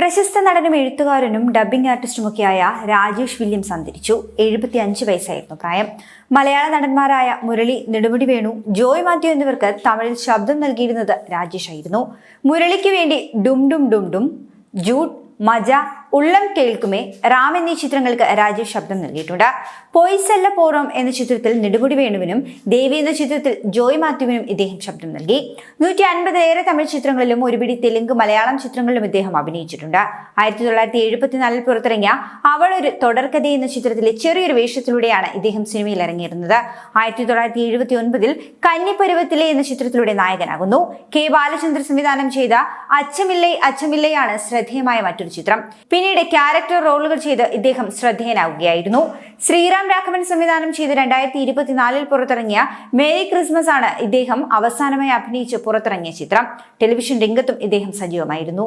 പ്രശസ്ത നടനും എഴുത്തുകാരനും ഡബ്ബിംഗ് ആർട്ടിസ്റ്റുമൊക്കെയായ രാജേഷ് വില്യംസ് അന്തരിച്ചു. 75 വയസ്സായിരുന്നു പ്രായം. മലയാള നടന്മാരായ മുരളി, നെടുമുടി വേണു, ജോയ് മാത്യു എന്നിവർക്ക് തമിഴിൽ ശബ്ദം നൽകിയിരുന്നത് രാജേഷ് ആയിരുന്നു. മുരളിക്ക് വേണ്ടി ഡും ഡും ഡും ഡും, ജൂഡ്, മജ, ഉള്ളം കേൾക്കുമേ, റാം എന്നീ ചിത്രങ്ങൾക്ക് രാജേഷ് ശബ്ദം നൽകിയിട്ടുണ്ട്. പൊയ്സല്ല പോറോം എന്ന ചിത്രത്തിൽ നെടുമുടി വേണുവിനും ദേവി എന്ന ചിത്രത്തിൽ ജോയ് മാത്യുവിനും ഇദ്ദേഹം ശബ്ദം നൽകി. 150 തമിഴ് ചിത്രങ്ങളിലും ഒരുപിടി തെലുങ്ക്, മലയാളം ചിത്രങ്ങളിലും ഇദ്ദേഹം അഭിനയിച്ചിട്ടുണ്ട്. 1974 പുറത്തിറങ്ങിയ അവൾ ഒരു തുടർക്കഥ എന്ന ചിത്രത്തിലെ ചെറിയൊരു വേഷത്തിലൂടെയാണ് ഇദ്ദേഹം സിനിമയിൽ ഇറങ്ങിയിരുന്നത്. 1979 കന്നിപ്പരുവത്തിലെ എന്ന ചിത്രത്തിലൂടെ നായകനാകുന്നു. കെ ബാലചന്ദ്രൻ സംവിധാനം ചെയ്ത അച്ചമില്ലൈ അച്ചമില്ലയാണ് ശ്രദ്ധേയമായ മറ്റൊരു ചിത്രം. പിന്നീട് ക്യാരക്ടർ റോളുകൾ ചെയ്ത് ഇദ്ദേഹം ശ്രദ്ധേയനാവുകയായിരുന്നു. ശ്രീറാം രാഘവൻ സംവിധാനം ചെയ്ത് 2024 പുറത്തിറങ്ങിയ മേരി ക്രിസ്മസ് ആണ് ഇദ്ദേഹം അവസാനമായി അഭിനയിച്ച് പുറത്തിറങ്ങിയ ചിത്രം. ടെലിവിഷൻ രംഗത്തും ഇദ്ദേഹം സജീവമായിരുന്നു.